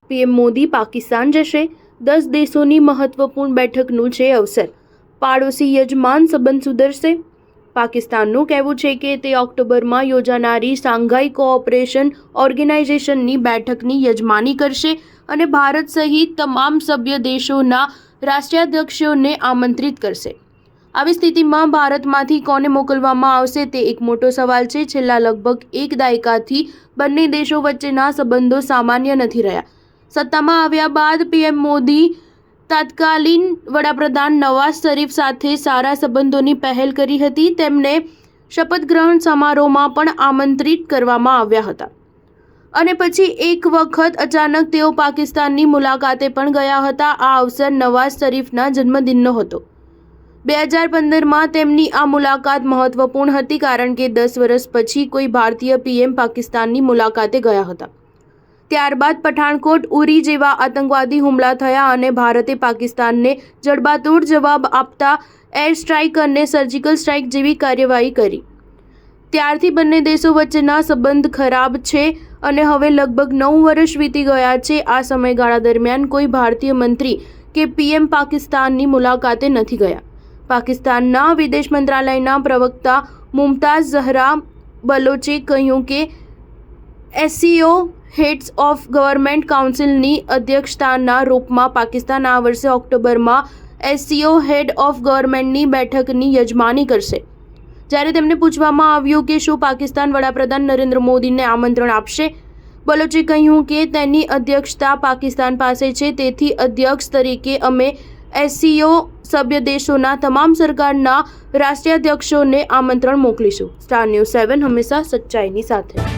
PM Modi Pakistan જશે। 10 દેશોની મહત્વપૂર્ણ બેઠકનું છે અવસર। પાડોશી યજમાન સંબંધ સુધરશે। પાકિસ્તાનનું કહેવું છે કે તે ઓક્ટોબરમાં યોજાનારી શાંઘાઈ કોઓપરેશન ઓર્ગેનાઇઝેશનની બેઠકની યજમાની કરશે અને ભારત સહિત તમામ સભ્ય દેશોના રાષ્ટ્રાધ્યક્ષોને આમંત્રિત કરશે। આવી સ્થિતિમાં ભારતમાંથી કોને મોકલવામાં આવશે તે એક મોટો સવાલ છે। છેલ્લા લગભગ એક દાયકાથી બંને દેશો વચ્ચેના સંબંધો સામાન્ય નથી રહ્યા। સત્તામાં આવ્યા બાદ પીએમ મોદી તત્કાલીન વડાપ્રધાન નવાઝ શરીફ સાથે સારા સંબંધોની પહેલ કરી હતી। તેમને શપથ ગ્રહણ સમારોહમાં પણ આમંત્રિત કરવામાં આવ્યા હતા અને પછી એક વખત અચાનક તેઓ પાકિસ્તાનની મુલાકાતે પણ ગયા હતા। આ અવસર નવાઝ શરીફના જન્મદિનનો હતો। 2015માં તેમની આ મુલાકાત મહત્વપૂર્ણ હતી કારણ કે 10 વર્ષ પછી કોઈ ભારતીય પીએમ પાકિસ્તાનની મુલાકાતે ગયા હતા। ત્યારબાદ પઠાણકોટ, ઉરી જેવા આતંકવાદી હુમલા થયા અને ભારતે પાકિસ્તાનને જડબાતોડ જવાબ આપતા એર સ્ટ્રાઇક અને સર્જિકલ સ્ટ્રાઇક જેવી કાર્યવાહી કરી। ત્યારથી બંને દેશો વચ્ચેના સંબંધ ખરાબ છે અને હવે લગભગ 9 વર્ષ વીતી ગયા છે। આ સમયગાળા દરમિયાન કોઈ ભારતીય મંત્રી કે પીએમ પાકિસ્તાનની મુલાકાતે નથી ગયા। પાકિસ્તાનના વિદેશ મંત્રાલયના પ્રવક્તા મુમતાઝ ઝહરા બલોચે કહ્યું કે SCO હેડ્સ ઓફ ગવર્મેન્ટ કાઉન્સિલની અધ્યક્ષતાના રૂપમાં પાકિસ્તાન આ વર્ષે ઓક્ટોબરમાં SCO હેડ ઓફ ગવર્મેન્ટની બેઠકની યજમાની કરશે। જ્યારે તેમને પૂછવામાં આવ્યું કે શું પાકિસ્તાન વડાપ્રધાન નરેન્દ્ર મોદીને આમંત્રણ આપશે, બલોચે કહ્યું કે તેની અધ્યક્ષતા પાકિસ્તાન પાસે છે, તેથી અધ્યક્ષ તરીકે અમે SCO સભ્ય દેશોના તમામ સરકારના રાષ્ટ્રાધ્યક્ષોને આમંત્રણ મોકલીશું। સ્ટાર ન્યૂઝ 7 હંમેશા સચ્ચાઈની સાથે।